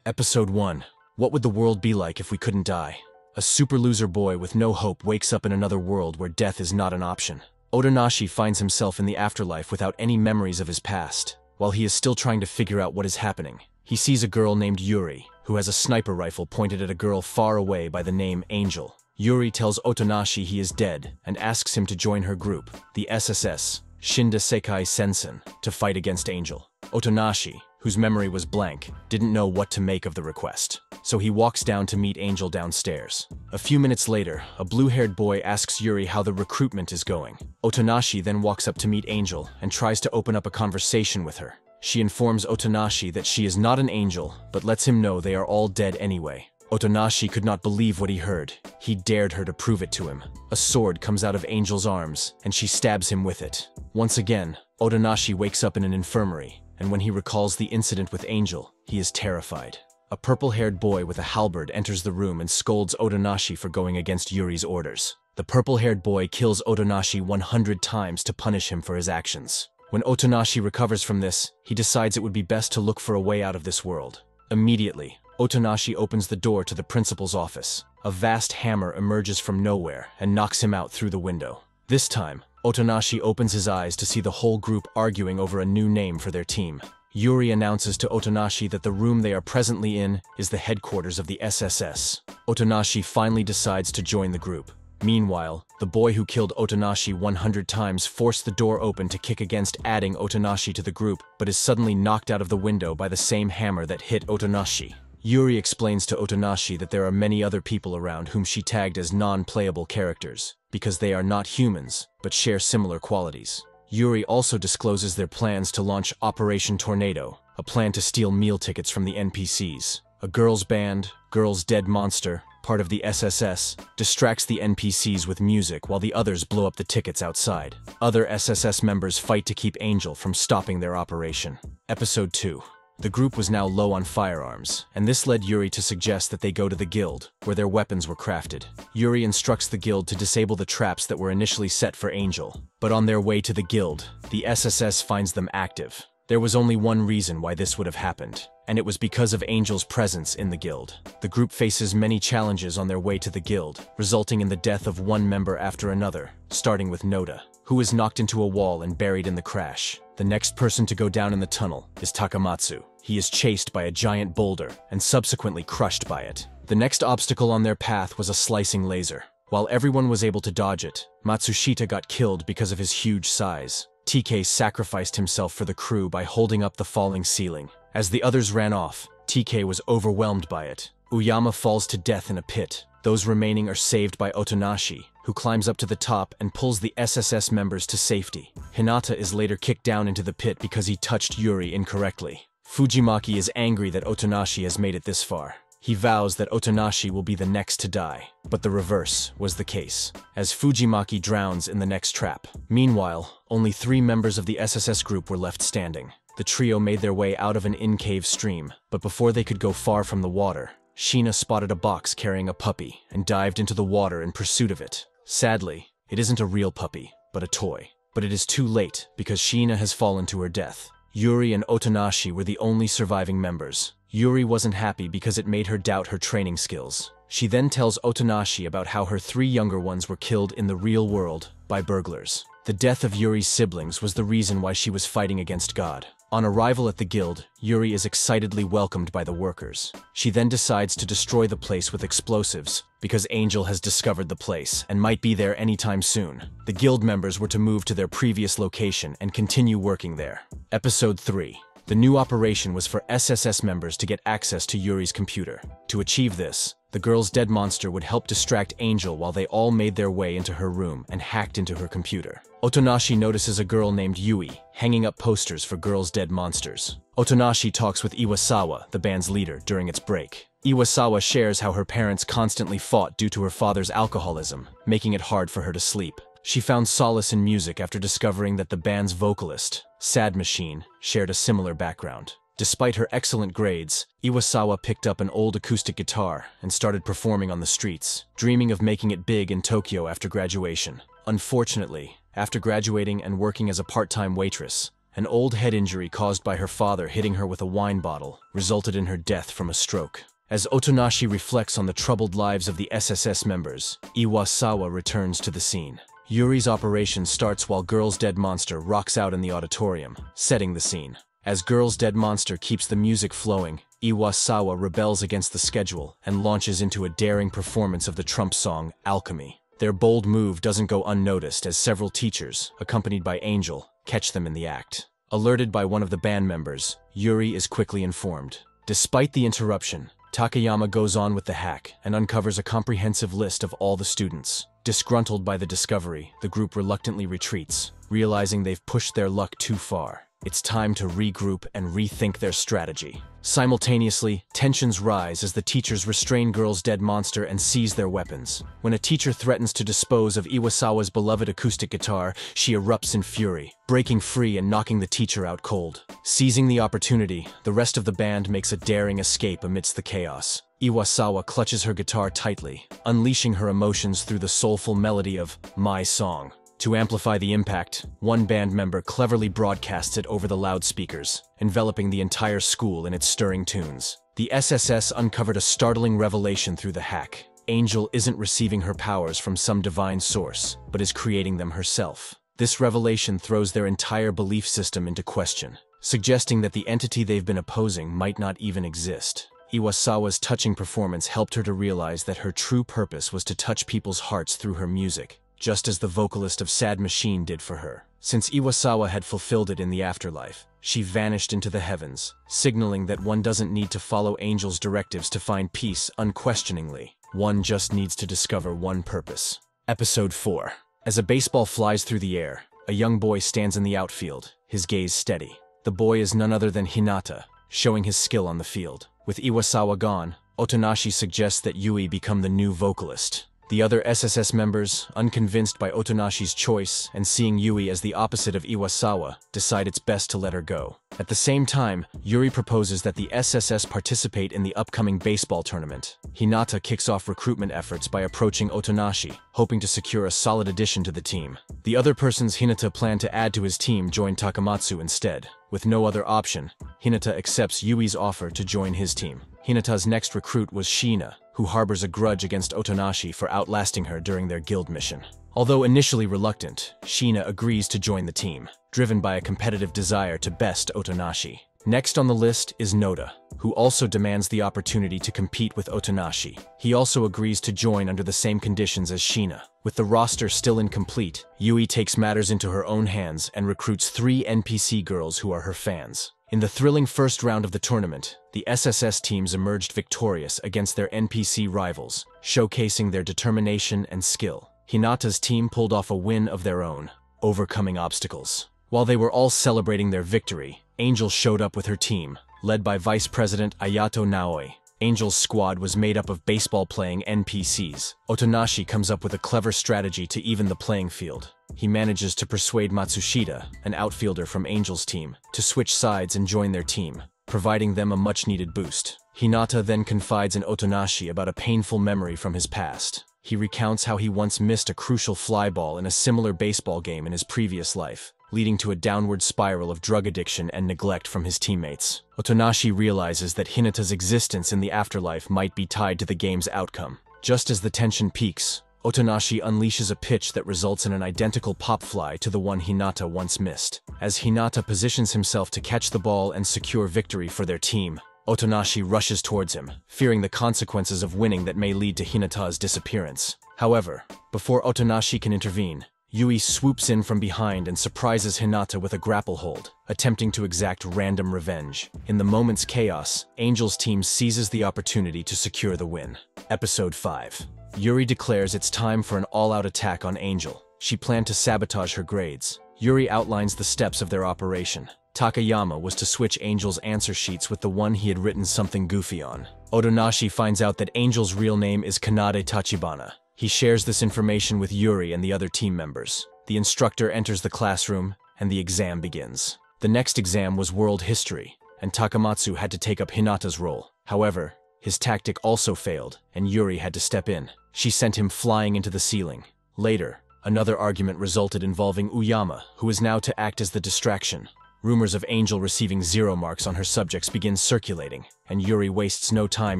Episode 1. What would the world be like if we couldn't die? A super loser boy with no hope wakes up in another world where death is not an option. Otonashi finds himself in the afterlife without any memories of his past. While he is still trying to figure out what is happening, he sees a girl named Yuri, who has a sniper rifle pointed at a girl far away by the name Angel. Yuri tells Otonashi he is dead and asks him to join her group, the SSS, Shinda Sekai Sensen, to fight against Angel. Otonashi, whose memory was blank, didn't know what to make of the request, so he walks down to meet Angel downstairs. A few minutes later, a blue-haired boy asks Yuri how the recruitment is going. Otonashi then walks up to meet Angel and tries to open up a conversation with her. She informs Otonashi that she is not an angel, but lets him know they are all dead anyway. Otonashi could not believe what he heard. He dared her to prove it to him. A sword comes out of Angel's arms, and she stabs him with it. Once again, Otonashi wakes up in an infirmary, and when he recalls the incident with Angel, he is terrified. A purple-haired boy with a halberd enters the room and scolds Otonashi for going against Yuri's orders. The purple-haired boy kills Otonashi 100 times to punish him for his actions. When Otonashi recovers from this, he decides it would be best to look for a way out of this world. Immediately, Otonashi opens the door to the principal's office. A vast hammer emerges from nowhere and knocks him out through the window. This time, Otonashi opens his eyes to see the whole group arguing over a new name for their team. Yuri announces to Otonashi that the room they are presently in is the headquarters of the SSS. Otonashi finally decides to join the group. Meanwhile, the boy who killed Otonashi 100 times forced the door open to kick against adding Otonashi to the group, but is suddenly knocked out of the window by the same hammer that hit Otonashi. Yuri explains to Otonashi that there are many other people around whom she tagged as non-playable characters, because they are not humans, but share similar qualities. Yuri also discloses their plans to launch Operation Tornado, a plan to steal meal tickets from the NPCs. A girls' band, Girls Dead Monster, part of the SSS, distracts the NPCs with music while the others blow up the tickets outside. Other SSS members fight to keep Angel from stopping their operation. Episode 2. The group was now low on firearms, and this led Yuri to suggest that they go to the guild, where their weapons were crafted. Yuri instructs the guild to disable the traps that were initially set for Angel. But on their way to the guild, the SSS finds them active. There was only one reason why this would have happened, and it was because of Angel's presence in the guild. The group faces many challenges on their way to the guild, resulting in the death of one member after another, starting with Noda, who is knocked into a wall and buried in the crash. The next person to go down in the tunnel is Takamatsu. He is chased by a giant boulder and subsequently crushed by it. The next obstacle on their path was a slicing laser. While everyone was able to dodge it, Matsushita got killed because of his huge size. TK sacrificed himself for the crew by holding up the falling ceiling. As the others ran off, TK was overwhelmed by it. Uyama falls to death in a pit. Those remaining are saved by Otonashi, who climbs up to the top and pulls the SSS members to safety. Hinata is later kicked down into the pit because he touched Yuri incorrectly. Fujimaki is angry that Otonashi has made it this far. He vows that Otonashi will be the next to die, but the reverse was the case, as Fujimaki drowns in the next trap. Meanwhile, only 3 members of the SSS group were left standing. The trio made their way out of an in-cave stream, but before they could go far from the water, Sheena spotted a box carrying a puppy and dived into the water in pursuit of it. Sadly, it isn't a real puppy, but a toy. But it is too late because Sheena has fallen to her death. Yuri and Otonashi were the only surviving members. Yuri wasn't happy because it made her doubt her training skills. She then tells Otonashi about how her 3 younger ones were killed in the real world by burglars. The death of Yuri's siblings was the reason why she was fighting against God. On arrival at the guild, Yuri is excitedly welcomed by the workers. She then decides to destroy the place with explosives, because Angel has discovered the place and might be there anytime soon. The guild members were to move to their previous location and continue working there. Episode 3. The new operation was for SSS members to get access to Yuri's computer. To achieve this, the Girls Dead Monster would help distract Angel while they all made their way into her room and hacked into her computer. Otonashi notices a girl named Yui hanging up posters for Girls Dead Monsters. Otonashi talks with Iwasawa, the band's leader, during its break. Iwasawa shares how her parents constantly fought due to her father's alcoholism, making it hard for her to sleep. She found solace in music after discovering that the band's vocalist, Sad Machine, shared a similar background. Despite her excellent grades, Iwasawa picked up an old acoustic guitar and started performing on the streets, dreaming of making it big in Tokyo after graduation. Unfortunately, after graduating and working as a part-time waitress, An old head injury caused by her father hitting her with a wine bottle resulted in her death from a stroke. As Otonashi reflects on the troubled lives of the SSS members, Iwasawa returns to the scene. Yuri's operation starts while Girl's Dead Monster rocks out in the auditorium, setting the scene. As Girl's Dead Monster keeps the music flowing, Iwasawa rebels against the schedule and launches into a daring performance of the Trump song, Alchemy. Their bold move doesn't go unnoticed as several teachers, accompanied by Angel, catch them in the act. Alerted by one of the band members, Yuri is quickly informed. Despite the interruption, Takayama goes on with the hack and uncovers a comprehensive list of all the students. Disgruntled by the discovery, the group reluctantly retreats, realizing they've pushed their luck too far. It's time to regroup and rethink their strategy. Simultaneously, tensions rise as the teachers restrain Girl's Dead Monster and seize their weapons. When a teacher threatens to dispose of Iwasawa's beloved acoustic guitar, she erupts in fury, breaking free and knocking the teacher out cold. Seizing the opportunity, the rest of the band makes a daring escape amidst the chaos. Iwasawa clutches her guitar tightly, unleashing her emotions through the soulful melody of My Song. To amplify the impact, one band member cleverly broadcasts it over the loudspeakers, enveloping the entire school in its stirring tunes. The SSS uncovered a startling revelation through the hack. Angel isn't receiving her powers from some divine source, but is creating them herself. This revelation throws their entire belief system into question, suggesting that the entity they've been opposing might not even exist. Iwasawa's touching performance helped her to realize that her true purpose was to touch people's hearts through her music, just as the vocalist of Sad Machine did for her. Since Iwasawa had fulfilled it in the afterlife, she vanished into the heavens, signaling that one doesn't need to follow Angel's directives to find peace unquestioningly. One just needs to discover one purpose. Episode 4. As a baseball flies through the air, a young boy stands in the outfield, his gaze steady. The boy is none other than Hinata, showing his skill on the field. With Iwasawa gone, Otonashi suggests that Yui become the new vocalist. The other SSS members, unconvinced by Otonashi's choice and seeing Yui as the opposite of Iwasawa, decide it's best to let her go. At the same time, Yuri proposes that the SSS participate in the upcoming baseball tournament. Hinata kicks off recruitment efforts by approaching Otonashi, hoping to secure a solid addition to the team. The other persons Hinata planned to add to his team join Takamatsu instead. With no other option, Hinata accepts Yui's offer to join his team. Hinata's next recruit was Shina, who harbors a grudge against Otonashi for outlasting her during their guild mission. Although initially reluctant, Shina agrees to join the team, driven by a competitive desire to best Otonashi. Next on the list is Noda, who also demands the opportunity to compete with Otonashi. He also agrees to join under the same conditions as Shina. With the roster still incomplete, Yui takes matters into her own hands and recruits 3 NPC girls who are her fans. In the thrilling first round of the tournament, the SSS teams emerged victorious against their NPC rivals, showcasing their determination and skill. Hinata's team pulled off a win of their own, overcoming obstacles. While they were all celebrating their victory, Angel showed up with her team, led by Vice President Ayato Naoi. Angel's squad was made up of baseball-playing NPCs. Otonashi comes up with a clever strategy to even the playing field. He manages to persuade Matsushita, an outfielder from Angel's team, to switch sides and join their team, providing them a much-needed boost. Hinata then confides in Otonashi about a painful memory from his past. He recounts how he once missed a crucial fly ball in a similar baseball game in his previous life, leading to a downward spiral of drug addiction and neglect from his teammates. Otonashi realizes that Hinata's existence in the afterlife might be tied to the game's outcome. Just as the tension peaks, Otonashi unleashes a pitch that results in an identical pop fly to the one Hinata once missed. As Hinata positions himself to catch the ball and secure victory for their team, Otonashi rushes towards him, fearing the consequences of winning that may lead to Hinata's disappearance. However, before Otonashi can intervene, Yui swoops in from behind and surprises Hinata with a grapple hold, attempting to exact random revenge. In the moment's chaos, Angel's team seizes the opportunity to secure the win. Episode 5. Yuri declares it's time for an all-out attack on Angel. She planned to sabotage her grades. Yuri outlines the steps of their operation. Takayama was to switch Angel's answer sheets with the one he had written something goofy on. Otonashi finds out that Angel's real name is Kanade Tachibana. He shares this information with Yuri and the other team members. The instructor enters the classroom, and the exam begins. The next exam was world history, and Takamatsu had to take up Hinata's role. However, his tactic also failed, and Yuri had to step in. She sent him flying into the ceiling. Later, another argument resulted involving Uyama, who was now to act as the distraction. Rumors of Angel receiving 0 marks on her subjects begin circulating, and Yuri wastes no time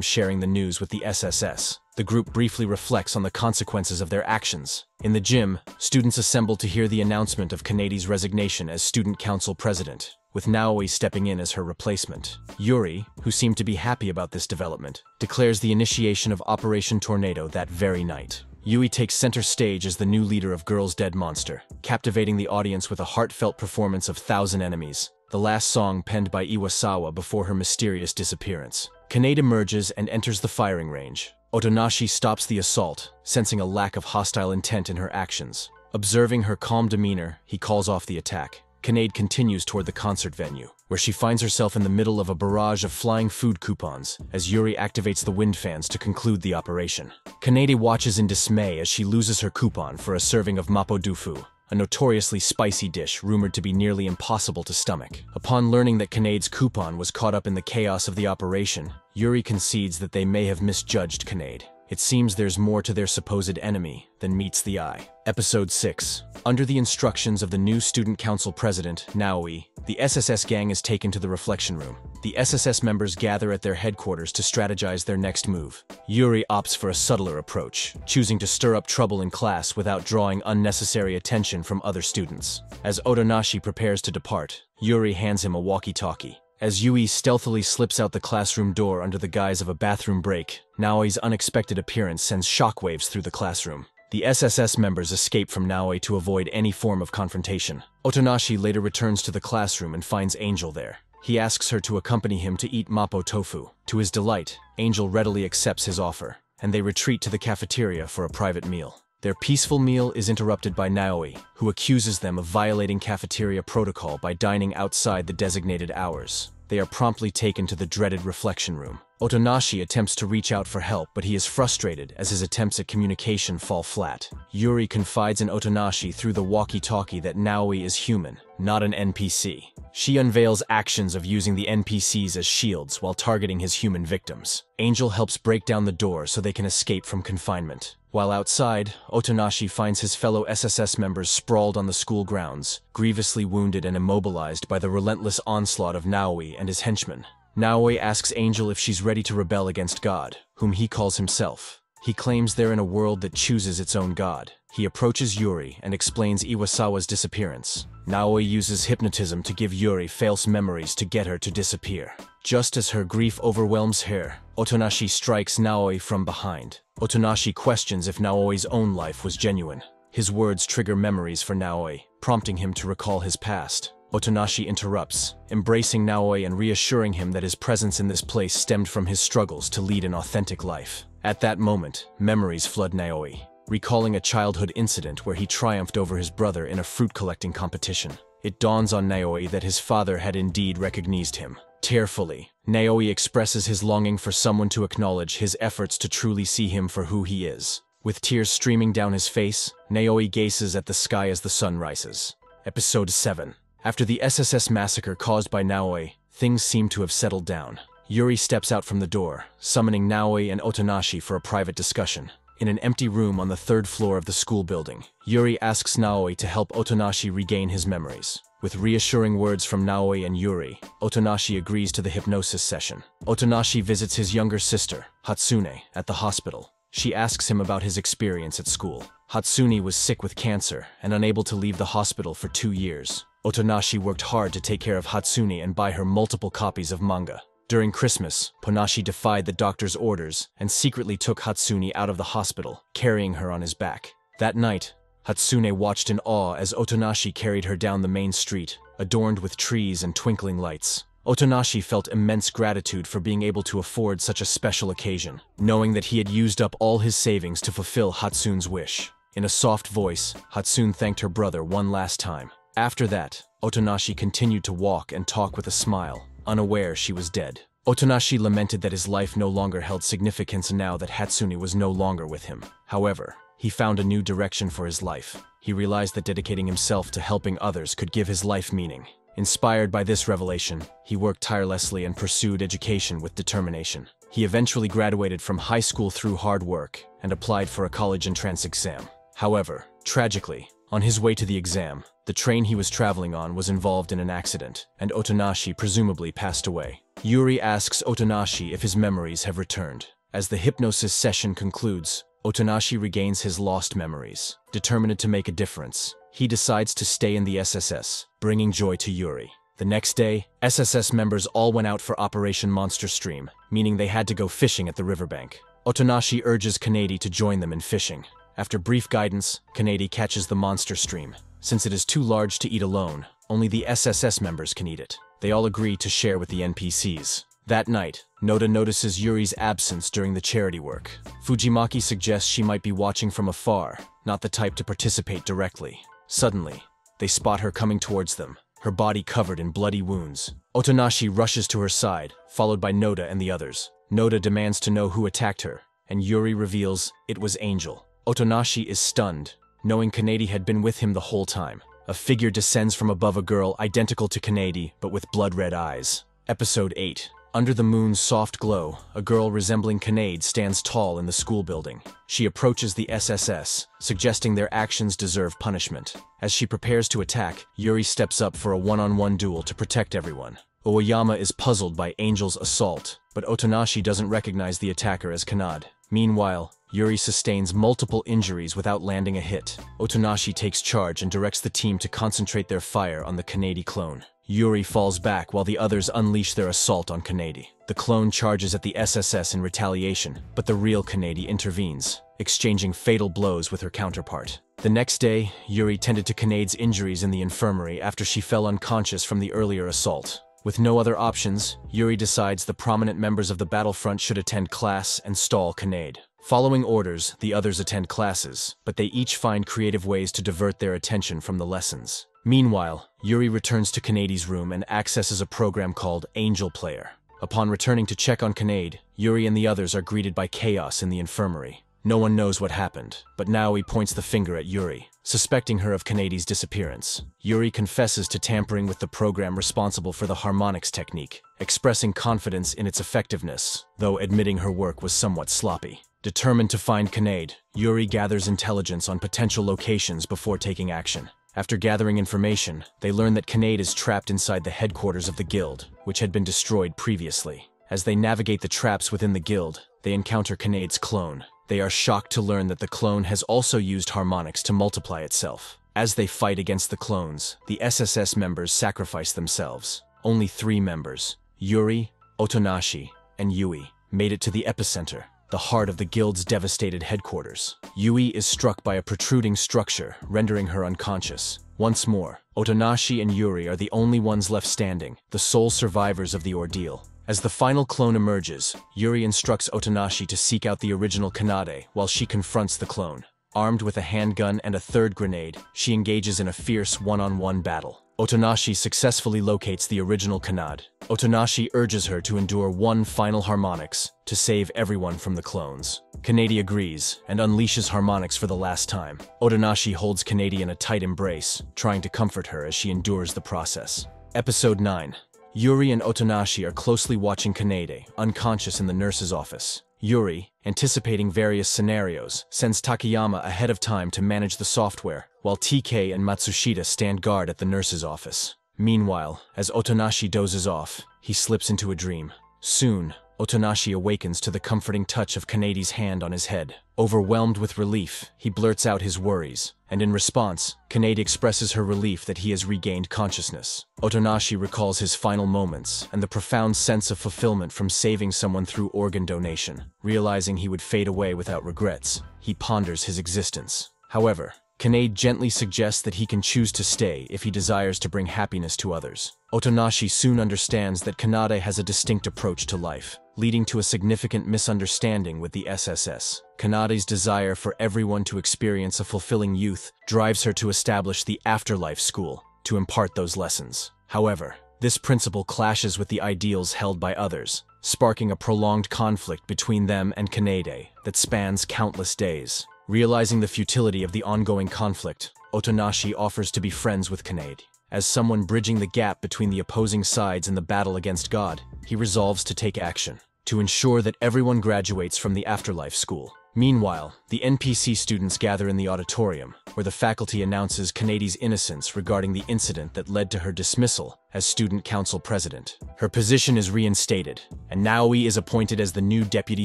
sharing the news with the SSS. The group briefly reflects on the consequences of their actions. In the gym, students assemble to hear the announcement of Kanedi's resignation as student council president, with Naoi stepping in as her replacement. Yuri, who seemed to be happy about this development, declares the initiation of Operation Tornado that very night. Yui takes center stage as the new leader of Girls' Dead Monster, captivating the audience with a heartfelt performance of Thousand Enemies, the last song penned by Iwasawa before her mysterious disappearance. Kaneda emerges and enters the firing range. Otonashi stops the assault, sensing a lack of hostile intent in her actions. Observing her calm demeanor, he calls off the attack. Kaneda continues toward the concert venue, where she finds herself in the middle of a barrage of flying food coupons as Yuri activates the wind fans to conclude the operation. Kaneda watches in dismay as she loses her coupon for a serving of mapo dufu, a notoriously spicy dish rumored to be nearly impossible to stomach. Upon learning that Kaneda's coupon was caught up in the chaos of the operation, Yuri concedes that they may have misjudged Kaneda. It seems there's more to their supposed enemy than meets the eye. Episode 6. Under the instructions of the new student council president, Naoi, the SSS gang is taken to the reflection room. The SSS members gather at their headquarters to strategize their next move. Yuri opts for a subtler approach, choosing to stir up trouble in class without drawing unnecessary attention from other students. As Otonashi prepares to depart, Yuri hands him a walkie-talkie. As Yui stealthily slips out the classroom door under the guise of a bathroom break, Naoi's unexpected appearance sends shockwaves through the classroom. The SSS members escape from Naoi to avoid any form of confrontation. Otonashi later returns to the classroom and finds Angel there. He asks her to accompany him to eat mapo tofu. To his delight, Angel readily accepts his offer, and they retreat to the cafeteria for a private meal. Their peaceful meal is interrupted by Naoi, who accuses them of violating cafeteria protocol by dining outside the designated hours. They are promptly taken to the dreaded reflection room. Otonashi attempts to reach out for help, but he is frustrated as his attempts at communication fall flat. Yuri confides in Otonashi through the walkie-talkie that Naoi is human, not an NPC. She unveils actions of using the NPCs as shields while targeting his human victims. Angel helps break down the door so they can escape from confinement. While outside, Otonashi finds his fellow SSS members sprawled on the school grounds, grievously wounded and immobilized by the relentless onslaught of Naoi and his henchmen. Naoi asks Angel if she's ready to rebel against God, whom he calls himself. He claims they're in a world that chooses its own god. He approaches Yuri and explains Iwasawa's disappearance. Naoi uses hypnotism to give Yuri false memories to get her to disappear. Just as her grief overwhelms her, Otonashi strikes Naoi from behind. Otonashi questions if Naoi's own life was genuine. His words trigger memories for Naoi, prompting him to recall his past. Otonashi interrupts, embracing Naoi and reassuring him that his presence in this place stemmed from his struggles to lead an authentic life. At that moment, memories flood Naoi, recalling a childhood incident where he triumphed over his brother in a fruit-collecting competition. It dawns on Naoi that his father had indeed recognized him. Tearfully, Naoi expresses his longing for someone to acknowledge his efforts to truly see him for who he is. With tears streaming down his face, Naoi gazes at the sky as the sun rises. Episode 7. After the SSS massacre caused by Naoi, things seem to have settled down. Yuri steps out from the door, summoning Naoi and Otonashi for a private discussion. In an empty room on the 3rd floor of the school building, Yuri asks Naoi to help Otonashi regain his memories. With reassuring words from Naoi and Yuri, Otonashi agrees to the hypnosis session. Otonashi visits his younger sister, Hatsune, at the hospital. She asks him about his experience at school. Hatsune was sick with cancer and unable to leave the hospital for 2 years. Otonashi worked hard to take care of Hatsune and buy her multiple copies of manga. During Christmas, Ponashi defied the doctor's orders and secretly took Hatsune out of the hospital, carrying her on his back. That night, Hatsune watched in awe as Otonashi carried her down the main street, adorned with trees and twinkling lights. Otonashi felt immense gratitude for being able to afford such a special occasion, knowing that he had used up all his savings to fulfill Hatsune's wish. In a soft voice, Hatsune thanked her brother one last time. After that, Otonashi continued to walk and talk with a smile, unaware she was dead. Otonashi lamented that his life no longer held significance now that Hatsune was no longer with him. However, he found a new direction for his life. He realized that dedicating himself to helping others could give his life meaning. Inspired by this revelation, he worked tirelessly and pursued education with determination. He eventually graduated from high school through hard work and applied for a college entrance exam. However, tragically, On his way to the exam, the train he was traveling on was involved in an accident, and Otonashi presumably passed away. Yuri asks Otonashi if his memories have returned. As the hypnosis session concludes, Otonashi regains his lost memories. Determined to make a difference, he decides to stay in the SSS, bringing joy to Yuri. The next day, SSS members all went out for Operation Monster Stream, meaning they had to go fishing at the riverbank. Otonashi urges Kanade to join them in fishing. After brief guidance, Kanade catches the monster stream. Since it is too large to eat alone, only the SSS members can eat it. They all agree to share with the NPCs. That night, Noda notices Yuri's absence during the charity work. Fujimaki suggests she might be watching from afar, not the type to participate directly. Suddenly, they spot her coming towards them, her body covered in bloody wounds. Otonashi rushes to her side, followed by Noda and the others. Noda demands to know who attacked her, and Yuri reveals it was Angel. Otonashi is stunned, knowing Kanade had been with him the whole time. A figure descends from above a girl identical to Kanade, but with blood-red eyes. Episode 8. Under the moon's soft glow, a girl resembling Kanade stands tall in the school building. She approaches the SSS, suggesting their actions deserve punishment. As she prepares to attack, Yuri steps up for a one-on-one duel to protect everyone. Aoyama is puzzled by Angel's assault, but Otonashi doesn't recognize the attacker as Kanade. Meanwhile, Yuri sustains multiple injuries without landing a hit. Otonashi takes charge and directs the team to concentrate their fire on the Kanade clone. Yuri falls back while the others unleash their assault on Kanade. The clone charges at the SSS in retaliation, but the real Kanade intervenes, exchanging fatal blows with her counterpart. The next day, Yuri tended to Kanade's injuries in the infirmary after she fell unconscious from the earlier assault. With no other options, Yuri decides the prominent members of the battlefront should attend class and stall Kanade. Following orders, the others attend classes, but they each find creative ways to divert their attention from the lessons. Meanwhile, Yuri returns to Kanade's room and accesses a program called Angel Player. Upon returning to check on Kanade, Yuri and the others are greeted by chaos in the infirmary. No one knows what happened, but now he points the finger at Yuri, suspecting her of Kanade's disappearance. Yuri confesses to tampering with the program responsible for the harmonics technique, expressing confidence in its effectiveness, though admitting her work was somewhat sloppy. Determined to find Kanade, Yuri gathers intelligence on potential locations before taking action. After gathering information, they learn that Kanade is trapped inside the headquarters of the guild, which had been destroyed previously. As they navigate the traps within the guild, they encounter Kanade's clone. They are shocked to learn that the clone has also used harmonics to multiply itself. As they fight against the clones, the SSS members sacrifice themselves. Only 3 members, Yuri, Otonashi, and Yui, made it to the epicenter, the heart of the guild's devastated headquarters. Yui is struck by a protruding structure, rendering her unconscious. Once more, Otonashi and Yuri are the only ones left standing, the sole survivors of the ordeal. As the final clone emerges, Yuri instructs Otonashi to seek out the original Kanade while she confronts the clone. Armed with a handgun and a third grenade, she engages in a fierce one-on-one battle. Otonashi successfully locates the original Kanade. Otonashi urges her to endure one final harmonics to save everyone from the clones. Kanade agrees and unleashes harmonics for the last time. Otonashi holds Kanade in a tight embrace, trying to comfort her as she endures the process. Episode 9. Yuri and Otonashi are closely watching Kanade, unconscious in the nurse's office. Yuri, anticipating various scenarios, sends Takayama ahead of time to manage the software, while TK and Matsushita stand guard at the nurse's office. Meanwhile, as Otonashi dozes off, he slips into a dream. Soon, Otonashi awakens to the comforting touch of Kanade's hand on his head. Overwhelmed with relief, he blurts out his worries, and in response, Kanade expresses her relief that he has regained consciousness. Otonashi recalls his final moments and the profound sense of fulfillment from saving someone through organ donation. Realizing he would fade away without regrets, he ponders his existence. However, Kanade gently suggests that he can choose to stay if he desires to bring happiness to others. Otonashi soon understands that Kanade has a distinct approach to life, leading to a significant misunderstanding with the SSS. Kanade's desire for everyone to experience a fulfilling youth drives her to establish the afterlife school to impart those lessons. However, this principle clashes with the ideals held by others, sparking a prolonged conflict between them and Kanade that spans countless days. Realizing the futility of the ongoing conflict, Otonashi offers to be friends with Kanade. As someone bridging the gap between the opposing sides in the battle against God, he resolves to take action. To ensure that everyone graduates from the afterlife school, Meanwhile, the NPC students gather in the auditorium, where the faculty announces Kanady's innocence regarding the incident that led to her dismissal as student council president. Her position is reinstated, and Naoi is appointed as the new deputy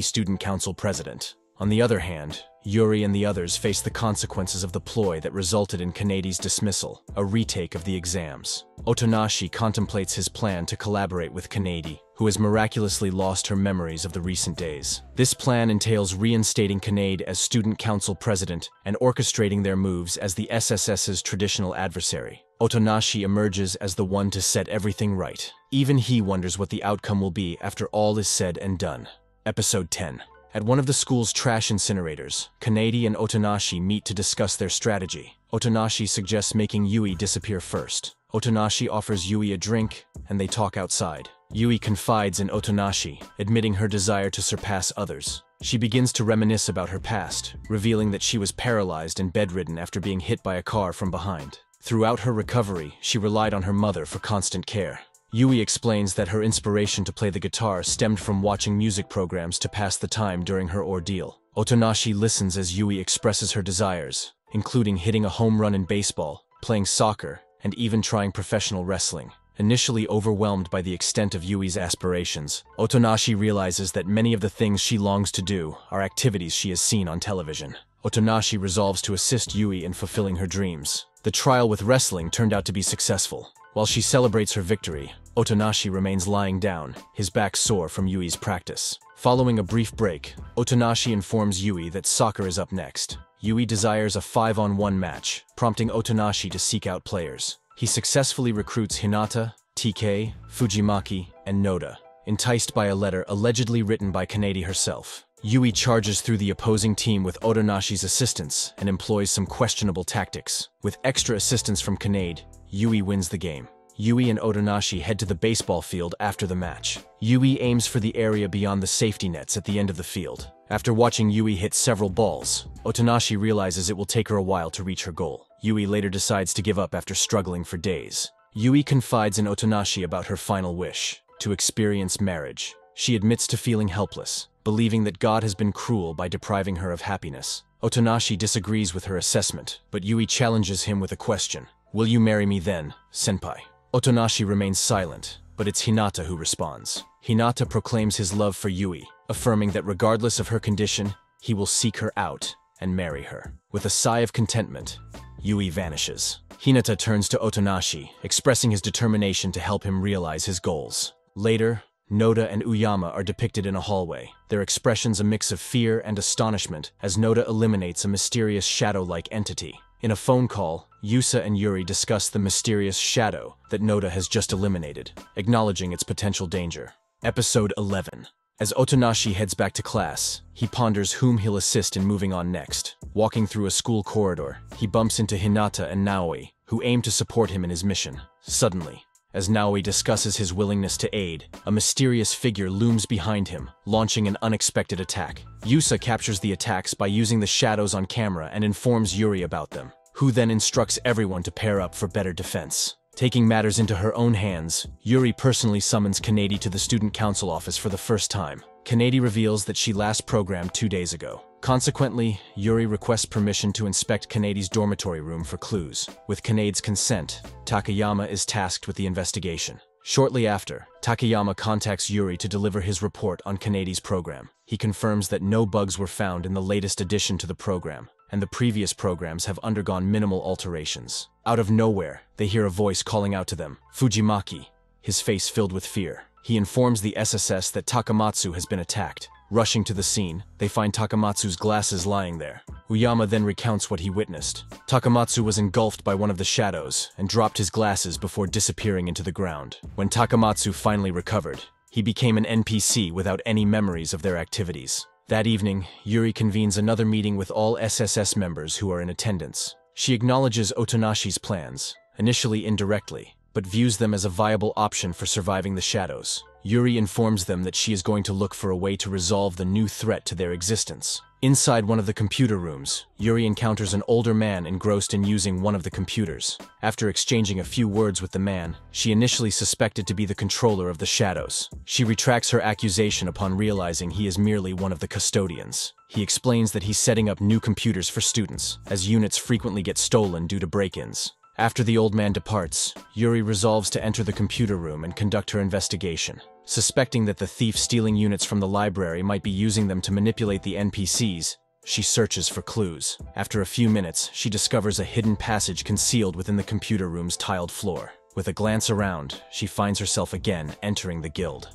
student council president. On the other hand, Yuri and the others face the consequences of the ploy that resulted in Kanady's dismissal, a retake of the exams. Otonashi contemplates his plan to collaborate with Kanady, who has miraculously lost her memories of the recent days. This plan entails reinstating Kanade as student council president and orchestrating their moves as the SSS's traditional adversary. Otonashi emerges as the one to set everything right. Even he wonders what the outcome will be after all is said and done. Episode 10. At one of the school's trash incinerators, Kanady and Otonashi meet to discuss their strategy. Otonashi suggests making Yui disappear first. Otonashi offers Yui a drink, and they talk outside. Yui confides in Otonashi, admitting her desire to surpass others. She begins to reminisce about her past, revealing that she was paralyzed and bedridden after being hit by a car from behind. Throughout her recovery, she relied on her mother for constant care. Yui explains that her inspiration to play the guitar stemmed from watching music programs to pass the time during her ordeal. Otonashi listens as Yui expresses her desires, including hitting a home run in baseball, playing soccer, and even trying professional wrestling. Initially overwhelmed by the extent of Yui's aspirations, Otonashi realizes that many of the things she longs to do are activities she has seen on television. Otonashi resolves to assist Yui in fulfilling her dreams. The trial with wrestling turned out to be successful. While she celebrates her victory, Otonashi remains lying down, his back sore from Yui's practice. Following a brief break, Otonashi informs Yui that soccer is up next. Yui desires a 5-on-1 match, prompting Otonashi to seek out players. He successfully recruits Hinata, TK, Fujimaki, and Noda, enticed by a letter allegedly written by Kanady herself. Yui charges through the opposing team with Otonashi's assistance and employs some questionable tactics. With extra assistance from Kanade, Yui wins the game. Yui and Otonashi head to the baseball field after the match. Yui aims for the area beyond the safety nets at the end of the field. After watching Yui hit several balls, Otonashi realizes it will take her a while to reach her goal. Yui later decides to give up after struggling for days. Yui confides in Otonashi about her final wish, to experience marriage. She admits to feeling helpless, believing that God has been cruel by depriving her of happiness. Otonashi disagrees with her assessment, but Yui challenges him with a question. "Will you marry me then, senpai?" Otonashi remains silent, but it's Hinata who responds. Hinata proclaims his love for Yui, affirming that regardless of her condition, he will seek her out and marry her. With a sigh of contentment, Yui vanishes. Hinata turns to Otonashi, expressing his determination to help him realize his goals. Later, Noda and Uyama are depicted in a hallway, their expressions a mix of fear and astonishment as Noda eliminates a mysterious shadow-like entity. In a phone call, Yusa and Yuri discuss the mysterious shadow that Noda has just eliminated, acknowledging its potential danger. Episode 11. As Otonashi heads back to class, he ponders whom he'll assist in moving on next. Walking through a school corridor, he bumps into Hinata and Naoi, who aim to support him in his mission. Suddenly, as Naoi discusses his willingness to aid, a mysterious figure looms behind him, launching an unexpected attack. Yusa captures the attacks by using the shadows on camera and informs Yuri about them, who then instructs everyone to pair up for better defense. Taking matters into her own hands, Yuri personally summons Kanady to the student council office for the first time. Kanady reveals that she last programmed 2 days ago. Consequently, Yuri requests permission to inspect Kanady's dormitory room for clues. With Kanade's consent, Takayama is tasked with the investigation. Shortly after, Takayama contacts Yuri to deliver his report on Kanady's program. He confirms that no bugs were found in the latest addition to the program, and the previous programs have undergone minimal alterations. Out of nowhere, they hear a voice calling out to them, Fujimaki, his face filled with fear. He informs the SSS that Takamatsu has been attacked. Rushing to the scene, they find Takamatsu's glasses lying there. Uyama then recounts what he witnessed. Takamatsu was engulfed by one of the shadows and dropped his glasses before disappearing into the ground. When Takamatsu finally recovered, he became an NPC without any memories of their activities. That evening, Yuri convenes another meeting with all SSS members who are in attendance. She acknowledges Otonashi's plans, initially indirectly, but views them as a viable option for surviving the shadows. Yuri informs them that she is going to look for a way to resolve the new threat to their existence. Inside one of the computer rooms, Yuri encounters an older man engrossed in using one of the computers. After exchanging a few words with the man, she initially suspected to be the controller of the shadows. She retracts her accusation upon realizing he is merely one of the custodians. He explains that he's setting up new computers for students, as units frequently get stolen due to break-ins. After the old man departs, Yuri resolves to enter the computer room and conduct her investigation. Suspecting that the thief stealing units from the library might be using them to manipulate the NPCs, she searches for clues. After a few minutes, she discovers a hidden passage concealed within the computer room's tiled floor. With a glance around, she finds herself again entering the guild.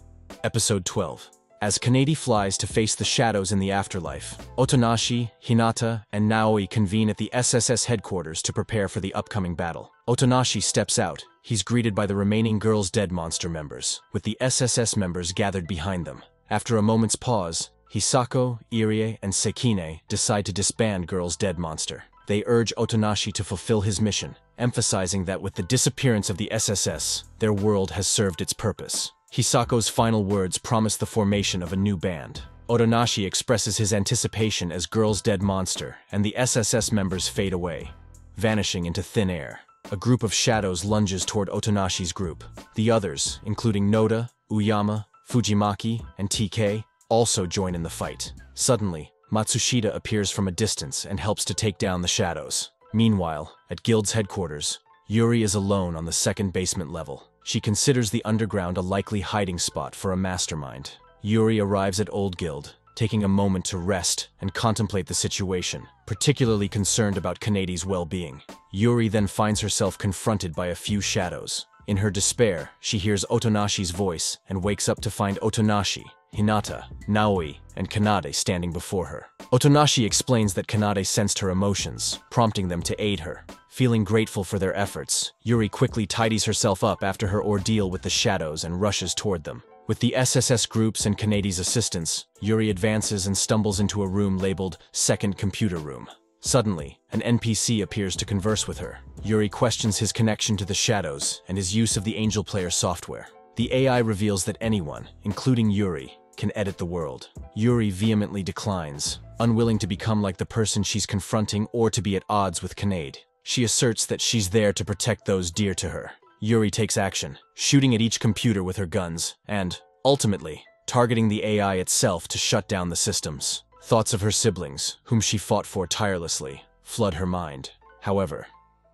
Episode 12. As Kanade flies to face the shadows in the afterlife, Otonashi, Hinata, and Naoi convene at the SSS headquarters to prepare for the upcoming battle. Otonashi steps out. He's greeted by the remaining Girls' Dead Monster members, with the SSS members gathered behind them. After a moment's pause, Hisako, Irie, and Sekine decide to disband Girls' Dead Monster. They urge Otonashi to fulfill his mission, emphasizing that with the disappearance of the SSS, their world has served its purpose. Hisako's final words promise the formation of a new band. Otonashi expresses his anticipation as Girls' Dead Monster, and the SSS members fade away, vanishing into thin air. A group of shadows lunges toward Otonashi's group. The others, including Noda, Uyama, Fujimaki, and TK, also join in the fight. Suddenly, Matsushita appears from a distance and helps to take down the shadows. Meanwhile, at Guild's headquarters, Yuri is alone on the second basement level. She considers the underground a likely hiding spot for a mastermind. Yuri arrives at Old Guild, taking a moment to rest and contemplate the situation, particularly concerned about Kanade's well-being. Yuri then finds herself confronted by a few shadows. In her despair, she hears Otonashi's voice and wakes up to find Otonashi, Hinata, Naoi, and Kanade standing before her. Otonashi explains that Kanade sensed her emotions, prompting them to aid her. Feeling grateful for their efforts, Yuri quickly tidies herself up after her ordeal with the shadows and rushes toward them. With the SSS groups and Kanade's assistance, Yuri advances and stumbles into a room labeled Second Computer Room. Suddenly, an NPC appears to converse with her. Yuri questions his connection to the shadows and his use of the Angel Player software. The AI reveals that anyone, including Yuri, can edit the world. Yuri vehemently declines, unwilling to become like the person she's confronting or to be at odds with Kanade. She asserts that she's there to protect those dear to her. Yuri takes action, shooting at each computer with her guns, and, ultimately, targeting the AI itself to shut down the systems. Thoughts of her siblings, whom she fought for tirelessly, flood her mind. However,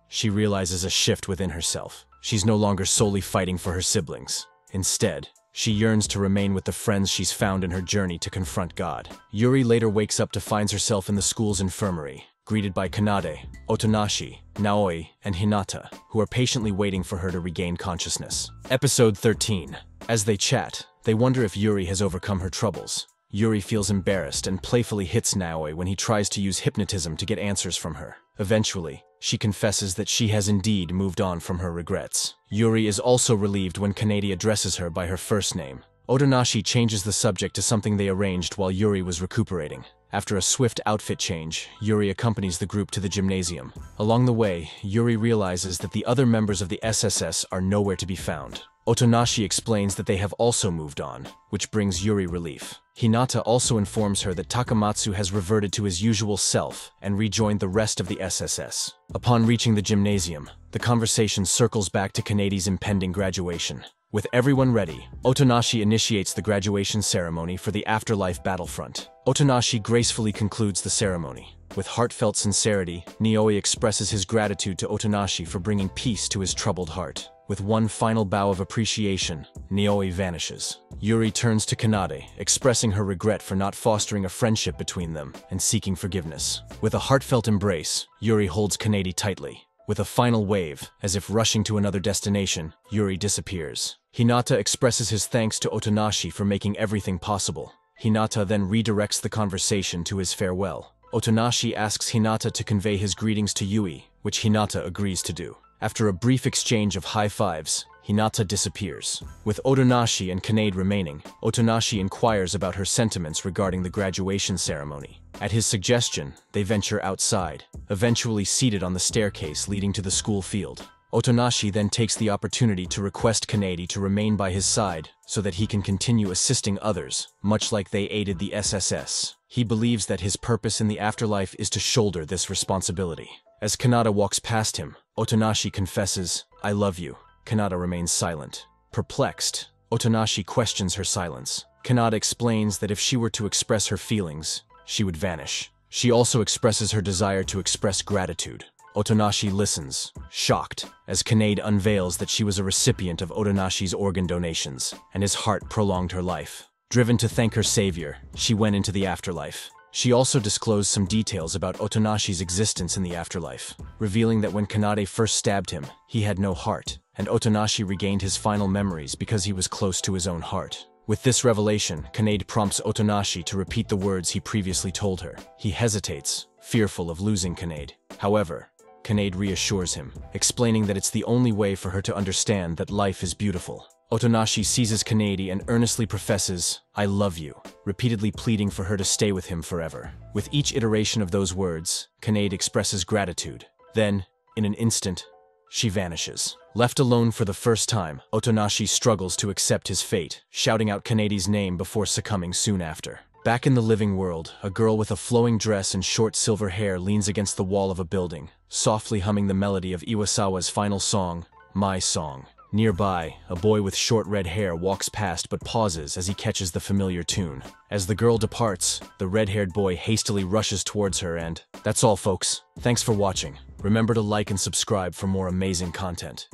she realizes a shift within herself. She's no longer solely fighting for her siblings. Instead, she yearns to remain with the friends she's found in her journey to confront God. Yuri later wakes up to find herself in the school's infirmary, greeted by Kanade, Otonashi, Naoi, and Hinata, who are patiently waiting for her to regain consciousness. Episode 13. As they chat, they wonder if Yuri has overcome her troubles. Yuri feels embarrassed and playfully hits Naoi when he tries to use hypnotism to get answers from her. Eventually, she confesses that she has indeed moved on from her regrets. Yuri is also relieved when Kanade addresses her by her first name. Otonashi changes the subject to something they arranged while Yuri was recuperating. After a swift outfit change, Yuri accompanies the group to the gymnasium. Along the way, Yuri realizes that the other members of the SSS are nowhere to be found. Otonashi explains that they have also moved on, which brings Yuri relief. Hinata also informs her that Takamatsu has reverted to his usual self and rejoined the rest of the SSS. Upon reaching the gymnasium, the conversation circles back to Kanade's impending graduation. With everyone ready, Otonashi initiates the graduation ceremony for the Afterlife Battlefront. Otonashi gracefully concludes the ceremony. With heartfelt sincerity, Naoi expresses his gratitude to Otonashi for bringing peace to his troubled heart. With one final bow of appreciation, Naoi vanishes. Yuri turns to Kanade, expressing her regret for not fostering a friendship between them and seeking forgiveness. With a heartfelt embrace, Yuri holds Kanade tightly. With a final wave, as if rushing to another destination, Yuri disappears. Hinata expresses his thanks to Otonashi for making everything possible. Hinata then redirects the conversation to his farewell. Otonashi asks Hinata to convey his greetings to Yui, which Hinata agrees to do. After a brief exchange of high fives, Hinata disappears. With Otonashi and Kanade remaining, Otonashi inquires about her sentiments regarding the graduation ceremony. At his suggestion, they venture outside, eventually seated on the staircase leading to the school field. Otonashi then takes the opportunity to request Kanade to remain by his side so that he can continue assisting others, much like they aided the SSS. He believes that his purpose in the afterlife is to shoulder this responsibility. As Kanade walks past him, Otonashi confesses, "I love you." Kanade remains silent. Perplexed, Otonashi questions her silence. Kanade explains that if she were to express her feelings, she would vanish. She also expresses her desire to express gratitude. Otonashi listens, shocked, as Kanade unveils that she was a recipient of Otonashi's organ donations, and his heart prolonged her life. Driven to thank her savior, she went into the afterlife. She also disclosed some details about Otonashi's existence in the afterlife, revealing that when Kanade first stabbed him, he had no heart, and Otonashi regained his final memories because he was close to his own heart. With this revelation, Kanade prompts Otonashi to repeat the words he previously told her. He hesitates, fearful of losing Kanade. However, Kanade reassures him, explaining that it's the only way for her to understand that life is beautiful. Otonashi seizes Kanade and earnestly professes, "I love you," repeatedly pleading for her to stay with him forever. With each iteration of those words, Kanade expresses gratitude. Then, in an instant, she vanishes. Left alone for the first time, Otonashi struggles to accept his fate, shouting out Kanade's name before succumbing soon after. Back in the living world, a girl with a flowing dress and short silver hair leans against the wall of a building, softly humming the melody of Iwasawa's final song, "My Song." Nearby, a boy with short red hair walks past but pauses as he catches the familiar tune. As the girl departs, the red-haired boy hastily rushes towards her and... That's all, folks. Thanks for watching. Remember to like and subscribe for more amazing content.